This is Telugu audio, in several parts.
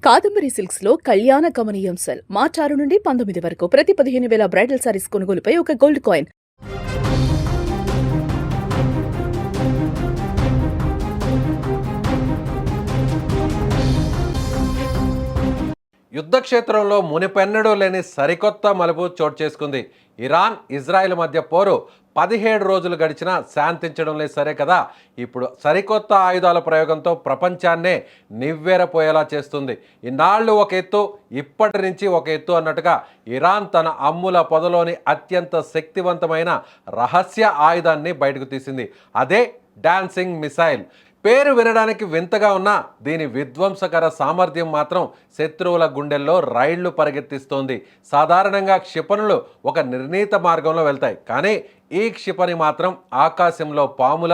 కాదంబరి సిల్క్స్ లో కళ్యాణ కమనీయం సెల్ మార్చి 6 నుండి 19 వరకు ప్రతి 15,000 బ్రైడల్ సారీస్ కొనుగోలుపై ఒక గోల్డ్ కాయిన్. యుద్ధ క్షేత్రంలో మునిపెన్నడూ లేని సరికొత్త మలుపు చోటు చేసుకుంది. ఇరాన్ ఇజ్రాయెల్ మధ్య పోరు 17 రోజులు గడిచినా శాంతించడం లేదు సరే కదా, ఇప్పుడు సరికొత్త ఆయుధాల ప్రయోగంతో ప్రపంచాన్నే నివ్వెరపోయేలా చేస్తుంది. ఇన్నాళ్ళు ఒక ఎత్తు, ఇప్పటి నుంచి ఒక ఎత్తు అన్నట్టుగా ఇరాన్ తన అమ్ముల పొదలోని అత్యంత శక్తివంతమైన రహస్య ఆయుధాన్ని బయటకు తీసింది. అదే డాన్సింగ్ మిసైల్. పేరు వినడానికి వింతగా ఉన్నా దీని విధ్వంసకర సామర్థ్యం మాత్రం శత్రువుల గుండెల్లో రైళ్లు పరిగెత్తిస్తోంది. సాధారణంగా క్షిపణులు ఒక నిర్ణీత మార్గంలో వెళ్తాయి, కానీ ఈ క్షిపణి మాత్రం ఆకాశంలో పాముల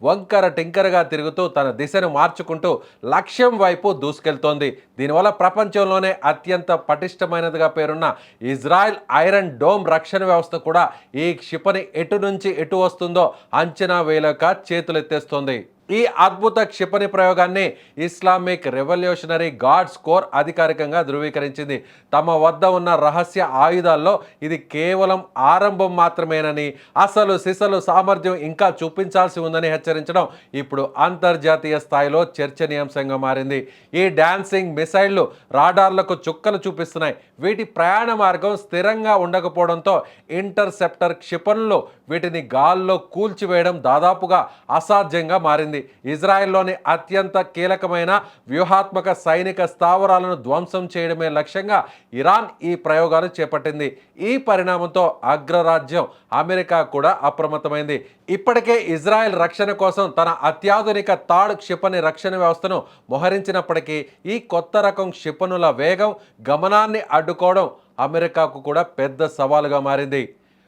వంకర టింకరగా తిరుగుతూ తన దిశను మార్చుకుంటూ లక్ష్యం వైపు దూసుకెళ్తోంది. దీనివల్ల ప్రపంచంలోనే అత్యంత పటిష్టమైనదిగా పేరున్న ఇజ్రాయెల్ ఐరన్ డోమ్ రక్షణ వ్యవస్థ కూడా ఈ క్షిపణి ఎటు నుంచి ఎటు వస్తుందో అంచనా వేయలేక చేతులెత్తేస్తోంది. ఈ అద్భుత క్షిపణి ప్రయోగాన్ని ఇస్లామిక్ రెవల్యూషనరీ గార్డ్స్ కోర్ అధికారికంగా ధృవీకరించింది. తమ వద్ద ఉన్న రహస్య ఆయుధాల్లో ఇది కేవలం ఆరంభం మాత్రమేనని, అసలు సిసలు సామర్థ్యం ఇంకా చూపించాల్సి ఉందని హెచ్చరించడం ఇప్పుడు అంతర్జాతీయ స్థాయిలో చర్చనీయాంశంగా మారింది. ఈ డాన్సింగ్ మిసైళ్లు రాడార్లకు చుక్కలు చూపిస్తున్నాయి. వీటి ప్రయాణ మార్గం స్థిరంగా ఉండకపోవడంతో ఇంటర్సెప్టర్ క్షిపణులు వీటిని గాల్లో కూల్చివేయడం దాదాపుగా అసాధ్యంగా మారింది. ఇజ్రాయెల్లోని అత్యంత కీలకమైన వ్యూహాత్మక సైనిక స్థావరాలను ధ్వంసం చేయడమే లక్ష్యంగా ఇరాన్ ఈ ప్రయోగాలు చేపట్టింది. ఈ పరిణామంతో అగ్రరాజ్యం అమెరికా కూడా అప్రమత్తమైంది. ఇప్పటికే ఇజ్రాయెల్ రక్షణ కోసం తన అత్యాధునిక థాడ్ క్షిపణి రక్షణ వ్యవస్థను మోహరించినప్పటికీ ఈ కొత్త రకం క్షిపణుల వేగం, గమనాన్ని అడ్డుకోవడం అమెరికాకు కూడా పెద్ద సవాలుగా మారింది.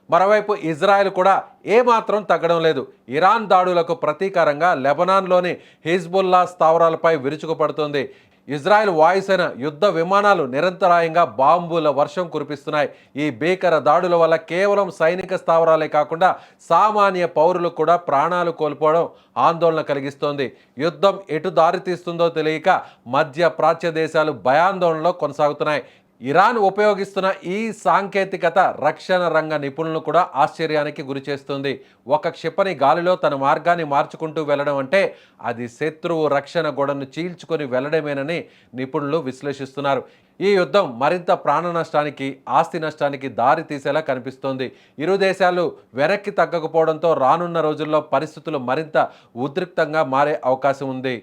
మరోవైపు ఇజ్రాయెల్ కూడా ఏమాత్రం తగ్గడం లేదు. ఇరాన్ దాడులకు ప్రతీకారంగా లెబనాన్లోని హిజ్బుల్లా స్థావరాలపై విరుచుకుపడుతోంది. ఇజ్రాయెల్ వాయుసేన యుద్ధ విమానాలు నిరంతరాయంగా బాంబుల వర్షం కురిపిస్తున్నాయి. ఈ భీకర దాడుల వల్ల కేవలం సైనిక స్థావరాలే కాకుండా సామాన్య పౌరులు కూడా ప్రాణాలు కోల్పోవడం ఆందోళన కలిగిస్తోంది. యుద్ధం ఎటు దారితీస్తుందో తెలియక మధ్య ప్రాచ్య దేశాలు భయాందోళనలో కొనసాగుతున్నాయి. ఇరాన్ ఉపయోగిస్తున్న ఈ సాంకేతికత రక్షణ రంగ నిపుణులను కూడా ఆశ్చర్యానికి గురిచేస్తుంది. ఒక క్షిపణి గాలిలో తన మార్గాన్ని మార్చుకుంటూ వెళ్ళడం అంటే అది శత్రువు రక్షణ గోడను చీల్చుకొని వెళ్ళడమేనని నిపుణులు విశ్లేషిస్తున్నారు. ఈ యుద్ధం మరింత ప్రాణ నష్టానికి, ఆస్తి నష్టానికి దారి తీసేలా కనిపిస్తోంది. ఇరు దేశాలు వెనక్కి తగ్గకపోవడంతో రానున్న రోజుల్లో పరిస్థితులు మరింత ఉద్రిక్తంగా మారే అవకాశం ఉంది.